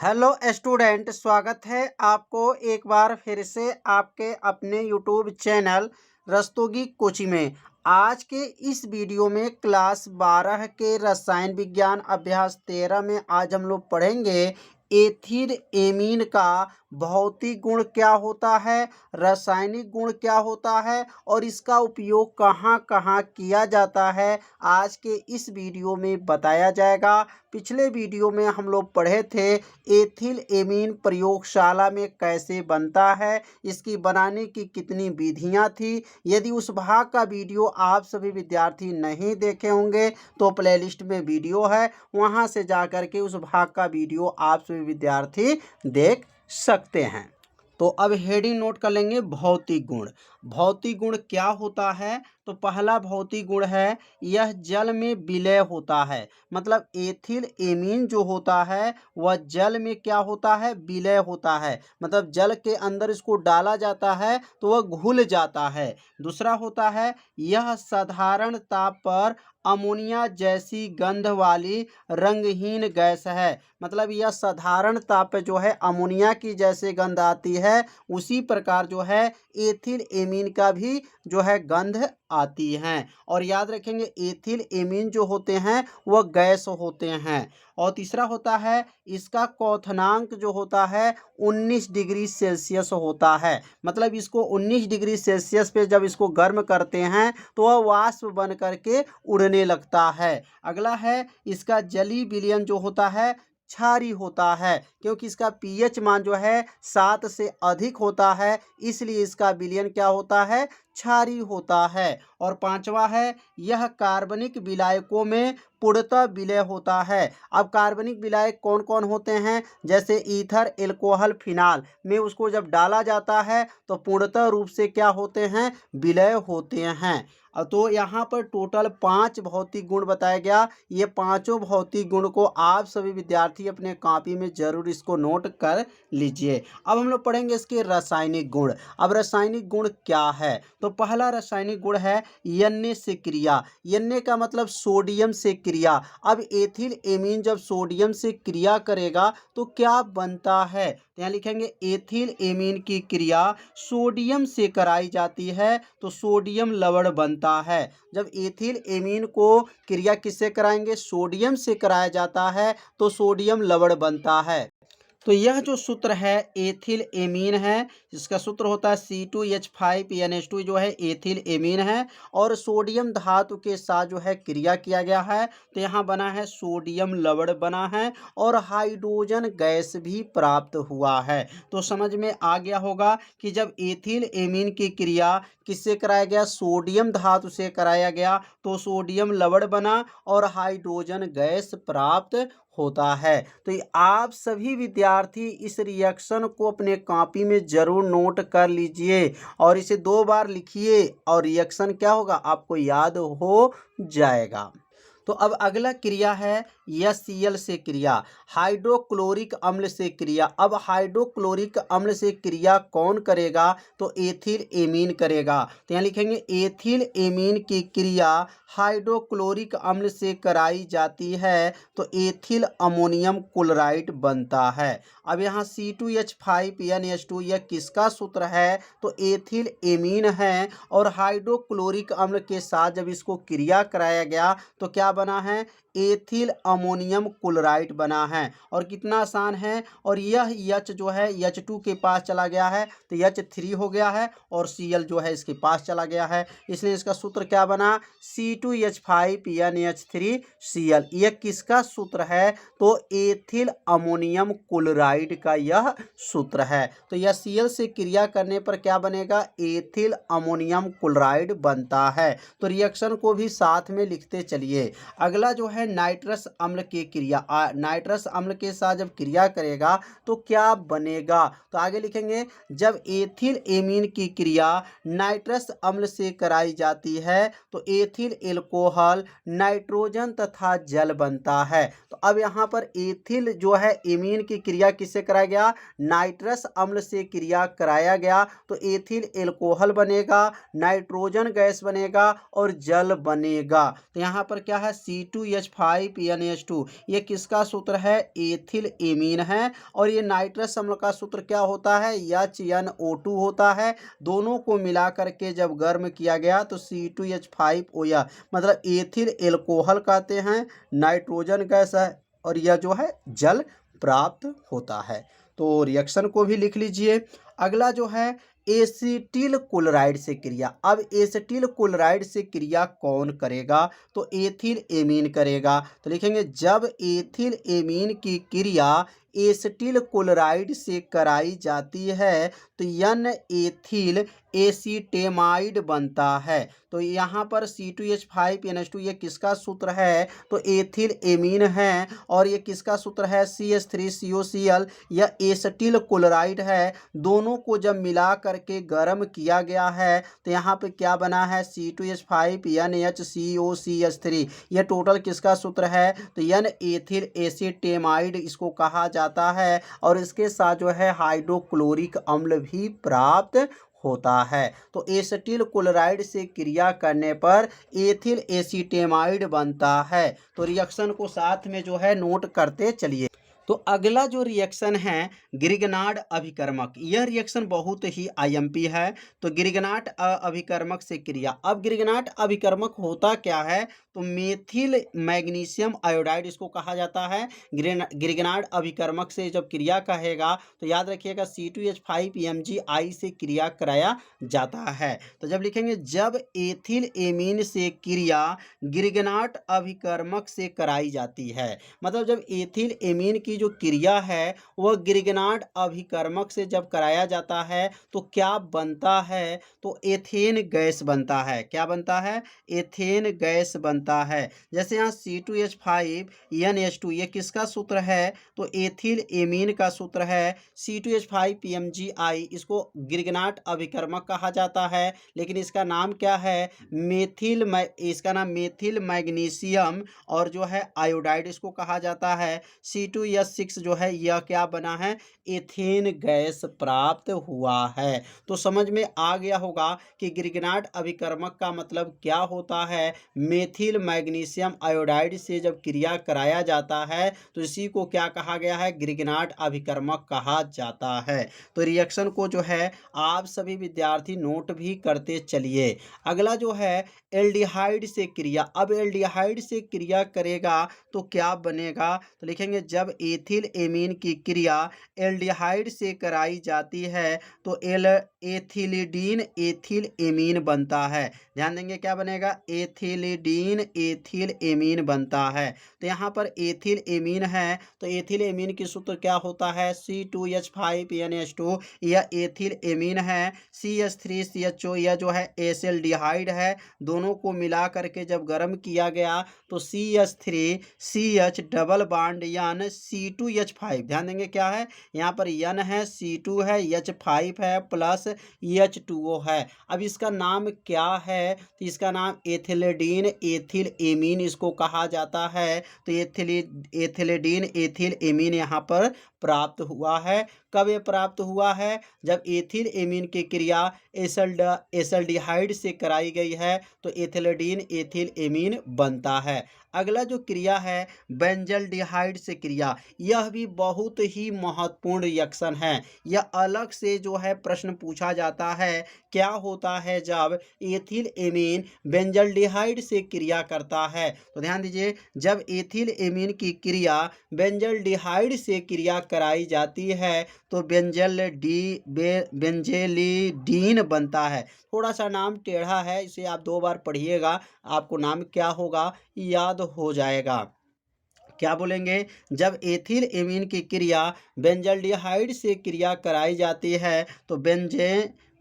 Hello student, स्वागत है आपको एक बार फिर से आपके अपने यूट्यूब चैनल रस्तोगी कोचिंग में। आज के इस वीडियो में क्लास 12 के रसायन विज्ञान अभ्यास 13 में आज हम लोग पढ़ेंगे एथिल एमीन का भौतिक गुण क्या होता है, रासायनिक गुण क्या होता है और इसका उपयोग कहाँ कहाँ किया जाता है। आज के इस वीडियो में बताया जाएगा। पिछले वीडियो में हम लोग पढ़े थे एथिल एमीन प्रयोगशाला में कैसे बनता है, इसकी बनाने की कितनी विधियां थी। यदि उस भाग का वीडियो आप सभी विद्यार्थी नहीं देखे होंगे तो प्लेलिस्ट में वीडियो है, वहां से जाकर के उस भाग का वीडियो आप सभी विद्यार्थी देख सकते हैं। तो अब हेडिंग नोट कर लेंगे, भौतिक गुण। भौतिक गुण क्या होता है? तो पहला भौतिक गुण है यह जल में विलय होता है। मतलब एथिल एमीन जो होता है वह जल में क्या होता है, विलय होता है। मतलब जल के अंदर इसको डाला जाता है तो वह घुल जाता है। दूसरा होता है यह साधारण ताप पर अमोनिया जैसी गंध वाली रंगहीन गैस है। मतलब यह साधारण ताप पे जो है अमोनिया की जैसे गंध आती है, उसी प्रकार जो है एथिल एमीन का भी जो है गंध आती हैं। और याद रखेंगे एथिल एमीन जो होते हैं वह गैस होते हैं। और तीसरा होता है इसका क्वथनांक जो होता है 19 डिग्री सेल्सियस होता है। मतलब इसको 19 डिग्री सेल्सियस पे जब इसको गर्म करते हैं तो वह वाष्प बन करके उड़ने लगता है। अगला है इसका जलीय विलयन जो होता है क्षारीय होता है, क्योंकि इसका पीएच मान जो है 7 से अधिक होता है, इसलिए इसका विलयन क्या होता है, क्षारीय होता है। और पांचवा है यह कार्बनिक विलायकों में पूर्णतः विलय होता है। अब कार्बनिक विलायक कौन कौन होते हैं? जैसे ईथर, एल्कोहल, फिनाल में उसको जब डाला जाता है तो पूर्णतः रूप से क्या होते हैं, विलय होते हैं। तो यहाँ पर टोटल 5 भौतिक गुण बताया गया। ये पांचों भौतिक गुण को आप सभी विद्यार्थी अपने कॉपी में जरूर इसको नोट कर लीजिए। अब हम लोग पढ़ेंगे इसके रासायनिक गुण। अब रासायनिक गुण क्या है? तो पहला रासायनिक गुण है यन्य से क्रिया। यन्य का मतलब सोडियम से क्रिया। अब एथिल एमीन जब सोडियम से क्रिया करेगा तो क्या बनता है? तो यहाँ लिखेंगे एथिल एमीन की क्रिया सोडियम से कराई जाती है तो सोडियम लवण बनता है। जब एथिल एमीन को क्रिया किससे कराएंगे, सोडियम से कराया जाता है तो सोडियम लवण बनता है। तो यह जो सूत्र है एथिल एमीन है, जिसका सूत्र होता है C2H5NH2 जो है एथिल एमीन है और सोडियम धातु के साथ जो है क्रिया किया गया है तो यहाँ बना है सोडियम लवण बना है और हाइड्रोजन गैस भी प्राप्त हुआ है। तो समझ में आ गया होगा कि जब एथिल एमीन की क्रिया किससे कराया गया, सोडियम धातु से कराया गया तो सोडियम लवण बना और हाइड्रोजन गैस प्राप्त होता है। तो आप सभी विद्यार्थी इस रिएक्शन को अपने कॉपी में जरूर नोट कर लीजिए और इसे 2 बार लिखिए और रिएक्शन क्या होगा आपको याद हो जाएगा। तो अब अगला क्रिया है HCl से क्रिया, हाइड्रोक्लोरिक अम्ल से क्रिया। अब हाइड्रोक्लोरिक अम्ल से क्रिया कौन करेगा? तो एथिल एमीन करेगा। तो यहाँ लिखेंगे एथिल एमीन की क्रिया हाइड्रोक्लोरिक अम्ल से कराई जाती है तो एथिल अमोनियम क्लोराइड बनता है। अब यहाँ C2H5NH2 यह किसका सूत्र है? तो एथिल एमीन है और हाइड्रोक्लोरिक अम्ल के साथ जब इसको क्रिया कराया गया तो क्या बना है, एथिल अमोनियम क्लोराइड बना है। और कितना आसान है, और यह H जो है H2 के पास चला गया है तो H3 हो गया है और Cl जो है इसके पास चला गया है, इसलिए इसका सूत्र क्या बना, C2H5NH3Cl। यह किसका सूत्र है? तो एथिल अमोनियम क्लोराइड का यह सूत्र है। तो यह Cl से क्रिया करने पर क्या बनेगा, एथिल अमोनियम क्लोराइड बनता है। तो रिएक्शन को भी साथ में लिखते चलिए। अगला जो है नाइट्रस अम्ल की क्रिया, नाइट्रस अम्ल के साथ जब क्रिया करेगा तो क्या बनेगा? तो आगे लिखेंगे जब एथिल एमीन की क्रिया नाइट्रस अम्ल से कराई जाती है तो एथिल एल्कोहल, नाइट्रोजन तथा जल बनता है। तो अब यहाँ पर एथिल जो है एमीन की क्रिया किससे कराया गया, नाइट्रस अम्ल से क्रिया कराया गया तो एथिल एल्कोहल बनेगा, नाइट्रोजन गैस बनेगा और जल बनेगा। तो यहाँ पर क्या है C2H5NH2, ये किसका सूत्र है? एथिल एमीन है। और ये नाइट्रस अम्ल का सूत्र क्या होता है? HNO2 होता है। दोनों को मिला करके जब गर्म किया गया तो C2H5O, या मतलब एथिल एल्कोहल कहते हैं, नाइट्रोजन गैस है और यह जो है जल प्राप्त होता है। तो रिएक्शन को भी लिख लीजिए। अगला जो है एसिटिल क्लोराइड से क्रिया। अब एसिटिल क्लोराइड से क्रिया कौन करेगा? तो एथिल एमीन करेगा। तो लिखेंगे जब एथिल एमीन की क्रिया एसिटिल क्लोराइड से कराई जाती है तो एन एथिल एसीटेमाइड बनता है। तो यहाँ पर C2H5NH2 ये किसका सूत्र है? तो एथिल एमीन है। और ये किसका सूत्र है? CH3COCl, यह एसिटिल क्लोराइड है। दोनों को जब मिला करके गर्म किया गया है तो यहाँ पे क्या बना है? C2H5NHCOCH3। यह टोटल किसका सूत्र है? तो एन एथिल एसीटेमाइड इसको कहा जाता है। और इसके साथ जो है हाइड्रोक्लोरिक अम्ल भी प्राप्त होता है। तो एसिटिल क्लोराइड से क्रिया करने पर एथिल एसीटेमाइड बनता है। तो रिएक्शन को साथ में जो है नोट करते चलिए। तो अगला जो रिएक्शन है ग्रिगनार्ड अभिकर्मक, यह रिएक्शन बहुत ही आईएमपी है। तो ग्रिगनार्ड अभिकर्मक से क्रिया। अब ग्रिगनार्ड अभिकर्मक होता क्या है? तो मेथिल मैग्नीशियम आयोडाइड इसको कहा जाता है। ग्रिगनार्ड अभिकर्मक से जब क्रिया कहेगा तो याद रखिएगा C2H5MgI से क्रिया कराया जाता है। तो जब लिखेंगे जब एथिल एमीन से क्रिया ग्रिगनार्ड अभिकर्मक से कराई जाती है, मतलब जब एथिल एमीन की जो क्रिया है वह ग्रिगनार्ड अभिकर्मक से जब कराया जाता है तो क्या बनता है? तो एथेन गैस बनता है। क्या बनता है? एथेन गैस बनता है। जैसे यहाँ C2H5NH2 ये किसका सूत्र है? तो एथिल एमीन का सूत्र है। C2H5PMgI इसको ग्रिगनार्ड अभिकर्मक कहा जाता है, लेकिन इसका नाम क्या है? इसका नाम मेथिल मैग्नीशियम और जो है आयोडाइड इसको कहा जाता है। C2H6 जो है यह क्या बना है? एथेन गैस प्राप्त हुआ है। तो समझ में आ गया होगा कि ग्रिगनार्ड अभिकर्मक का मतलब क्या होता है। मेथिल मैग्नीशियम आयोडाइड से जब क्रिया कराया जाता है तो इसी को क्या कहा गया है? ग्रिगनार्ड अभिकर्मक कहा जाता है। तो रिएक्शन को जो है आप सभी विद्यार्थी नोट भी करते चलिए। अगला जो है एल्डिहाइड से क्रिया। अब एल्डिहाइड से क्रिया करेगा तो क्या बनेगा? तो लिखेंगे जब एथिल एमीन की क्रिया एल्डिहाइड से कराई जाती है तो एथिलिडीन एथिल एमीन बनता है। ध्यान देंगे क्या बनेगा? एथिलिडीन एथिल एमीन बनता है। तो यहाँ पर एथिल एमीन है तो एथिल एमीन की सूत्र क्या होता है? C2H5NH2 यह एथिल एमीन है। CH3CHO यह जो है एसिल्डिहाइड है। दोनों को मिला करके जब गर्म किया गया तो CH3CH double bond N C2H5। ध्यान देंगे क्या है? यहाँ पर N है, C2 है, H5 है प्लस H2O है। अब इसका नाम क्या है? तो इसका नाम एथिलिडीन एथिल एमीन इसको कहा जाता है। तो एथिलिडीन एथिल एमीन यहाँ पर प्राप्त हुआ है। कब ये प्राप्त हुआ है? जब एथिल एमीन की क्रिया एसिल्डिहाइड से कराई गई है तो एथिलिडीन एथिल एमीन बनता है। अगला जो क्रिया है बेंजल्डिहाइड से क्रिया, यह भी बहुत ही महत्वपूर्ण रिएक्शन है। यह अलग से जो है प्रश्न पूछा जाता है, क्या होता है जब एथिल एमीन बेंजल्डिहाइड से क्रिया करता है? तो ध्यान दीजिए, जब एथिल एमीन की क्रिया बेंजल्डिहाइड से क्रिया कराई जाती है तो बेंजेलिडीन बनता है। थोड़ा सा नाम टेढ़ा है, इसे आप 2 बार पढ़िएगा, आपको नाम क्या होगा याद हो जाएगा। क्या बोलेंगे? जब एथिल एमीन की क्रिया बेंजल्डिहाइड से क्रिया कराई जाती है तो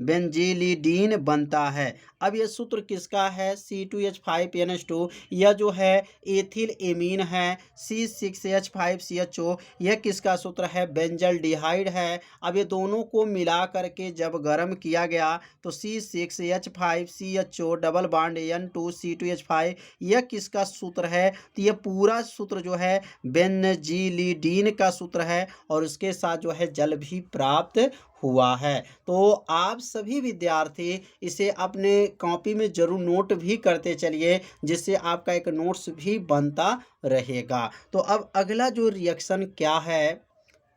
बेंजिलिडीन बनता है। अब यह सूत्र किसका है? C2H5NH2 यह जो है एथिल एमीन है। C6H5CHO यह किसका सूत्र है? बेंजल्डिहाइड है। अब ये दोनों को मिला करके जब गर्म किया गया तो C6H5CHO डबल बॉन्ड N2C2H5 यह किसका सूत्र है? तो यह पूरा सूत्र जो है बेंजिलिडीन का सूत्र है और उसके साथ जो है जल भी प्राप्त हुआ है। तो आप सभी विद्यार्थी इसे अपने कॉपी में ज़रूर नोट भी करते चलिए, जिससे आपका एक नोट्स भी बनता रहेगा। तो अब अगला जो रिएक्शन क्या है,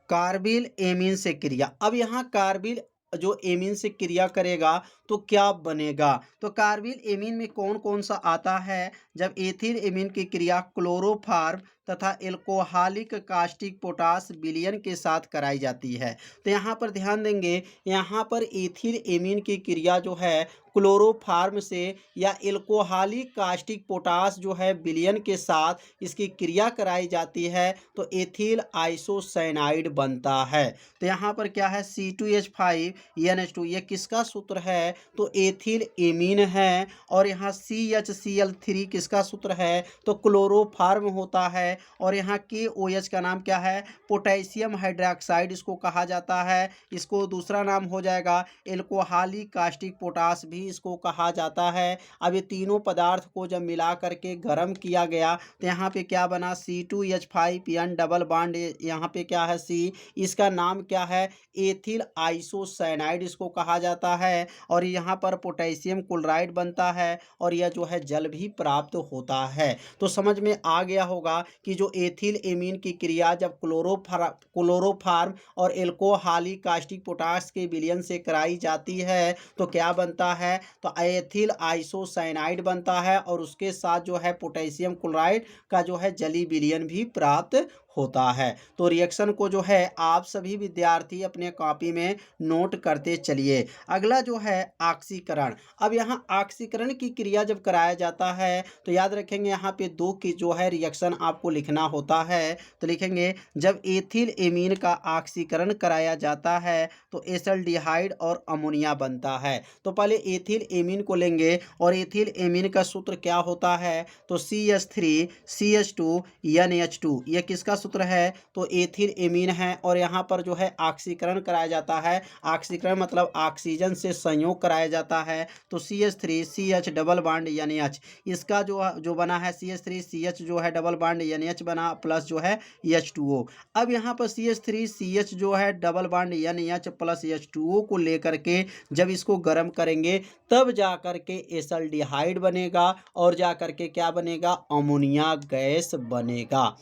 कार्बिल एमीन से क्रिया। अब यहाँ कार्बिल जो एमीन से क्रिया करेगा तो क्या बनेगा? तो कार्बिल एमीन में कौन कौन सा आता है? जब एथिल एमीन की क्रिया क्लोरोफार्म तथा एल्कोहलिक कास्टिक पोटास विलयन के साथ कराई जाती है। तो यहाँ पर ध्यान देंगे, यहाँ पर एथिल एमीन की क्रिया जो है क्लोरोफार्म से या एल्कोहलिक कास्टिक पोटास जो है विलयन के साथ इसकी क्रिया कराई जाती है, तो एथिल आइसोसाइनाइड बनता है। तो यहाँ पर क्या है, C2H5NH2, ये किसका सूत्र है? तो एथिल एमीन है। और यहाँ CHCl3 किसका सूत्र है? तो क्लोरोफार्म होता है। और यहाँ KOH का नाम क्या है? पोटेशियम हाइड्रोक्साइड इसको कहा जाता है। इसको दूसरा नाम हो जाएगा एल्कोहलिक कास्टिक पोटास भी इसको कहा जाता है। अब ये तीनों पदार्थ को जब मिला करके गर्म किया गया तो यहाँ पे क्या बना, C2H5N डबल बॉन्ड, यहाँ पे क्या है C, इसका नाम क्या है? एथिल आइसोसाइनाइड इसको कहा जाता है। और यहाँ पर पोटेशियम क्लोराइड बनता है और यह जो है जल भी प्राप्त होता है। तो समझ में आ गया होगा कि जो एथिल एमीन की क्रिया जब क्लोरोफार्म और एल्कोहलिक कास्टिक पोटास के विलयन से कराई जाती है तो क्या बनता है? तो एथिल आइसोसाइनाइड बनता है और उसके साथ जो है पोटेशियम क्लोराइड का जो है जलीय विलयन भी प्राप्त होता है। तो रिएक्शन को जो है आप सभी विद्यार्थी अपने कॉपी में नोट करते चलिए। अगला जो है ऑक्सीकरण। अब यहाँ ऑक्सीकरण की क्रिया जब कराया जाता है तो याद रखेंगे यहाँ पे दो की जो है रिएक्शन आपको लिखना होता है। तो लिखेंगे जब एथिल एमीन का ऑक्सीकरण कराया जाता है तो एसल्डिहाइड और अमोनिया बनता है। तो पहले एथिल एमीन को लेंगे और एथिल एमीन का सूत्र क्या होता है? तो CH3CH2NH2, ये किसका सूत्र है? तो एथिल एमीन है। और यहाँ पर जो है ऑक्सीकरण कराया जाता है, ऑक्सीकरण मतलब ऑक्सीजन से संयोग कराया जाता है। तो CH3CH डबल बॉन्ड NH, इसका जो बना है CH3CH जो है डबल बॉन्ड NH बना प्लस जो है H2O। अब यहाँ पर CH3CH जो है double bond NH plus H2O को लेकर के जब इसको गर्म करेंगे तब जा कर के एसल्डिहाइड बनेगा और जा कर के क्या बनेगा? अमोनिया गैस बनेगा।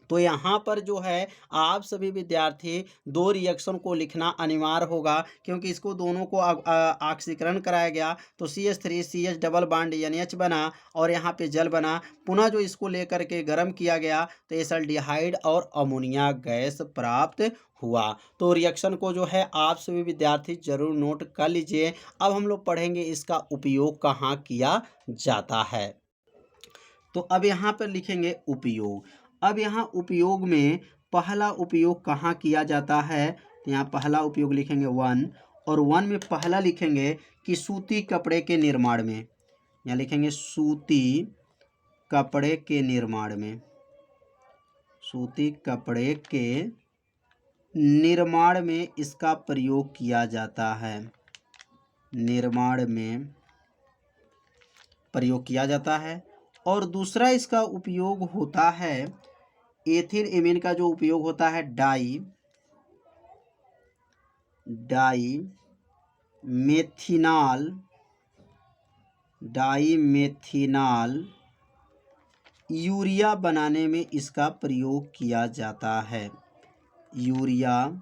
तो यहाँ पर जो है आप सभी विद्यार्थी दो रिएक्शन को लिखना अनिवार्य होगा, क्योंकि इसको दोनों को ऑक्सीकरण कराया गया तो CH3CH डबल बॉन्ड NH बना और यहाँ पे जल बना। पुनः जो इसको लेकर के गर्म किया गया तो एसल्डिहाइड और अमोनिया गैस प्राप्त हुआ। तो रिएक्शन को जो है आप सभी विद्यार्थी जरूर नोट कर लीजिए। अब हम लोग पढ़ेंगे इसका उपयोग कहाँ किया जाता है। तो अब यहाँ पर लिखेंगे उपयोग। अब यहाँ उपयोग में पहला उपयोग कहाँ किया जाता है? तो यहाँ पहला उपयोग लिखेंगे 1, और 1 में पहला लिखेंगे कि सूती कपड़े के निर्माण में। यहाँ लिखेंगे सूती कपड़े के निर्माण में, सूती कपड़े के निर्माण में इसका प्रयोग किया जाता है, निर्माण में प्रयोग किया जाता है। और दूसरा इसका उपयोग होता है, एथिल एमीन का जो उपयोग होता है डाईमेथिनॉल यूरिया बनाने में इसका प्रयोग किया जाता है, यूरिया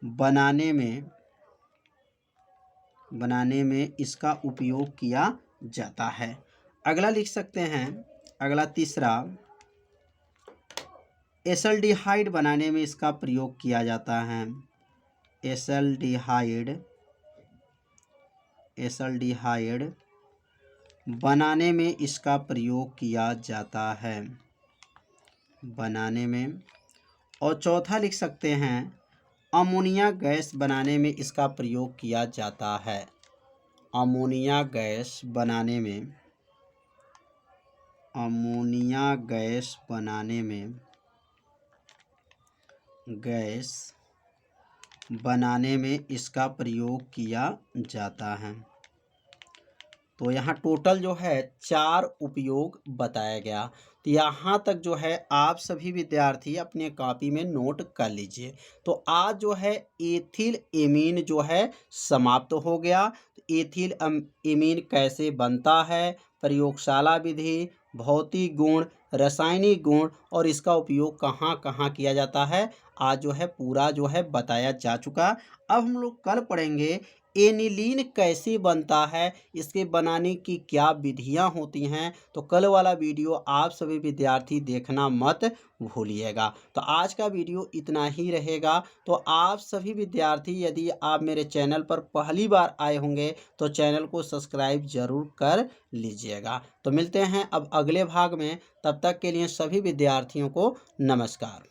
बनाने में इसका उपयोग किया जाता है। अगला लिख सकते हैं, अगला तीसरा, एसल्डिहाइड बनाने में इसका प्रयोग किया जाता है, एसल्डिहाइड बनाने में इसका प्रयोग किया जाता है, बनाने में। और चौथा लिख सकते हैं, अमोनिया गैस बनाने में इसका प्रयोग किया जाता है, अमोनिया गैस बनाने में, अमोनिया गैस बनाने में, गैस बनाने में इसका प्रयोग किया जाता है। तो यहाँ टोटल जो है 4 उपयोग बताया गया। तो यहाँ तक जो है आप सभी विद्यार्थी अपने कॉपी में नोट कर लीजिए। तो आज जो है एथिल एमीन जो है समाप्त हो गया। तो एथिल एमीन कैसे बनता है, प्रयोगशाला विधि, भौतिक गुण, रासायनिक गुण और इसका उपयोग कहाँ कहाँ किया जाता है, आज जो है पूरा जो है बताया जा चुका। अब हम लोग कल पढ़ेंगे एनिलीन कैसे बनता है, इसके बनाने की क्या विधियां होती हैं। तो कल वाला वीडियो आप सभी विद्यार्थी देखना मत भूलिएगा। तो आज का वीडियो इतना ही रहेगा। तो आप सभी विद्यार्थी यदि आप मेरे चैनल पर पहली बार आए होंगे तो चैनल को सब्सक्राइब जरूर कर लीजिएगा। तो मिलते हैं अब अगले भाग में, तब तक के लिए सभी विद्यार्थियों को नमस्कार।